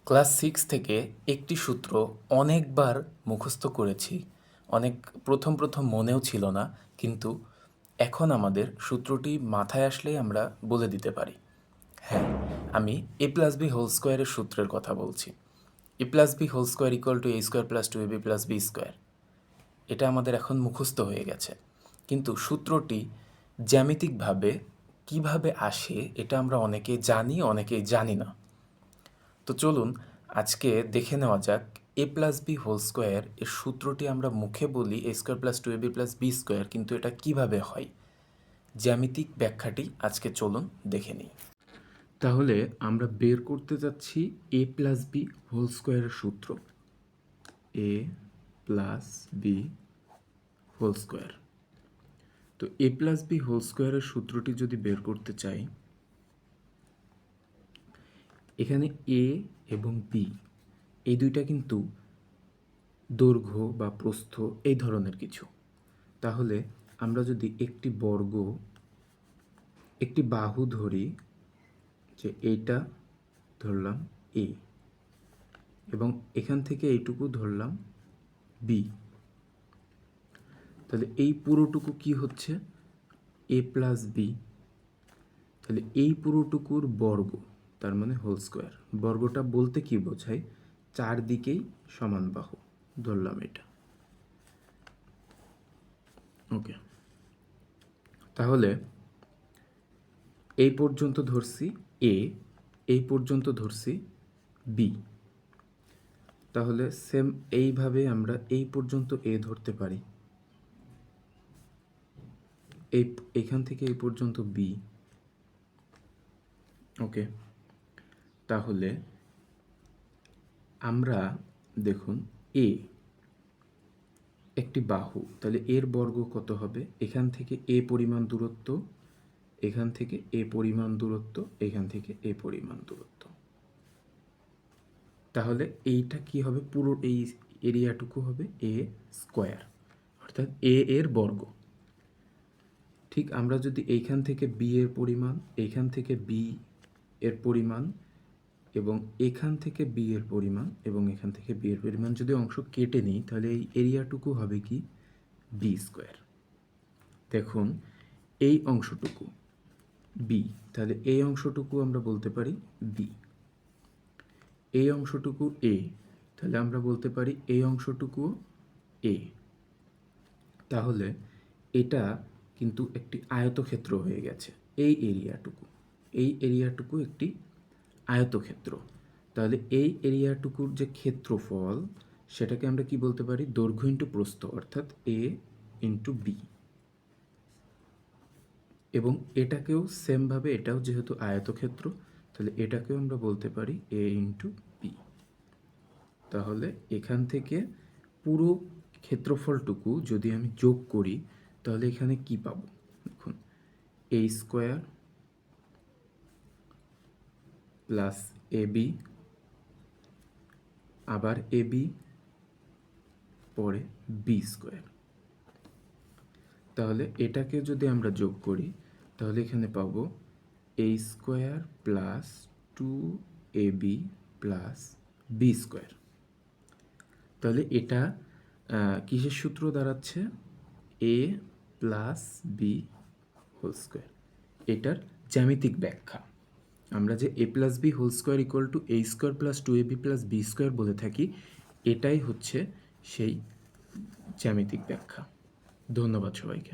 Class 6 থেকে একটি সূত্র অনেকবার মুখস্থ করেছি। প্রথম মনেও ছিল না, কিন্তু এখন আমাদের সূত্রটি মাথায় আসলেই আমরা বলে দিতে পারি। হ্যাঁ, আমি a+b² সূত্রের কথা বলছি। a+b² = a² + 2ab + b²। এটা আমাদের এখন মুখস্থ হয়ে গেছে, কিন্তু সূত্রটি জ্যামিতিকভাবে কিভাবে আসে এটা আমরা অনেকেই জানি, অনেকেই জানি না। তো চলুন আজকে দেখে নেওয়া যাক a+b² এর সূত্রটি আমরা মুখে বলি a² + 2ab + b², কিন্তু এটা কিভাবে হয়, জ্যামিতিক ব্যাখ্যাটি আজকে চলুন দেখে নিই। তাহলে আমরা বের করতে যাচ্ছি a+b² এর সূত্র। a+b² তো a+b² এর সূত্রটি যদি বের করতে চাই, এখানে a এবং b এই দুইটা কিন্তু দৈর্ঘ্য বা প্রস্থ এই ধরনের কিছু। তাহলে আমরা যদি একটি বাহু ধরি, যে এইটা ধরলাম a এবং এখান থেকে এইটুকু ধরলাম b, তাহলে এই পুরোটুকু কি হচ্ছে a+b। তাহলে এই পুরোটুকুর বর্গ, তার মানে হোল স্কোয়ার। বর্গটা বলতে কি বোঝায়? চারদিকেই সমান বাহু ধরলাম এটা। ওকে, তাহলে এই পর্যন্ত ধরছি a, এই পর্যন্ত ধরছি b। তাহলে সেম এইভাবে আমরা এই পর্যন্ত a ধরতে পারি, এইখান থেকে এই পর্যন্ত b। ওকে, তাহলে আমরা দেখুন a একটি বাহু, তাহলে এর বর্গ কত হবে? এখান থেকে a পরিমাণ দূরত্ব, এখান থেকে a পরিমাণ দূরত্ব, এখান থেকে a পরিমাণ দূরত্ব। তাহলে এইটা কি হবে? পুরো এই এরিয়াটুকু হবে a², অর্থাৎ a এর বর্গ। ঠিক আমরা যদি এইখান থেকে b এর পরিমাণ, এইখান থেকে b এর পরিমাণ এবং এখান থেকে b এর পরিমাণ এবং এখান থেকে b এর পরিমাণ যদি অংশ কেটে নিই, তাহলে এই এরিয়াটুকু হবে কি? b²। দেখুন এই অংশটুকু b, তাহলে এই অংশটুকু আমরা বলতে পারি b। এই অংশটুকু a, তাহলে আমরা বলতে পারি এই অংশটুকু a। তাহলে এটা কিন্তু একটি আয়তক্ষেত্র হয়ে গেছে। এই এরিয়াটুকু একটি আয়তক্ষেত্র। তাহলে এই এরিয়াটুকুর যে ক্ষেত্রফল, সেটাকে আমরা কি বলতে পারি? দৈর্ঘ্য ইন্টু প্রস্থ, অর্থাৎ a ইন্টু b। এবং এটাকেও সেমভাবে, এটাও যেহেতু আয়তক্ষেত্র, তাহলে এটাকেও আমরা বলতে পারি a ইন্টু b। তাহলে এখান থেকে পুরো ক্ষেত্রফলটুকু যদি আমি যোগ করি, তাহলে এখানে কি পাবো? দেখুন a² প্লাস ab, আবার ab, পরে b²। তাহলে এটাকে যদি আমরা যোগ করি, তাহলে এখানে পাবো a² plus 2ab plus b²। তাহলে এটা কিসের সূত্র দাঁড়াচ্ছে? a+b²। এটার জ্যামিতিক ব্যাখ্যা। আমরা যে a+b² = a² + 2ab + b² বলে থাকি, এটাই হচ্ছে সেই জ্যামিতিক ব্যাখ্যা। ধন্যবাদ সবাইকে।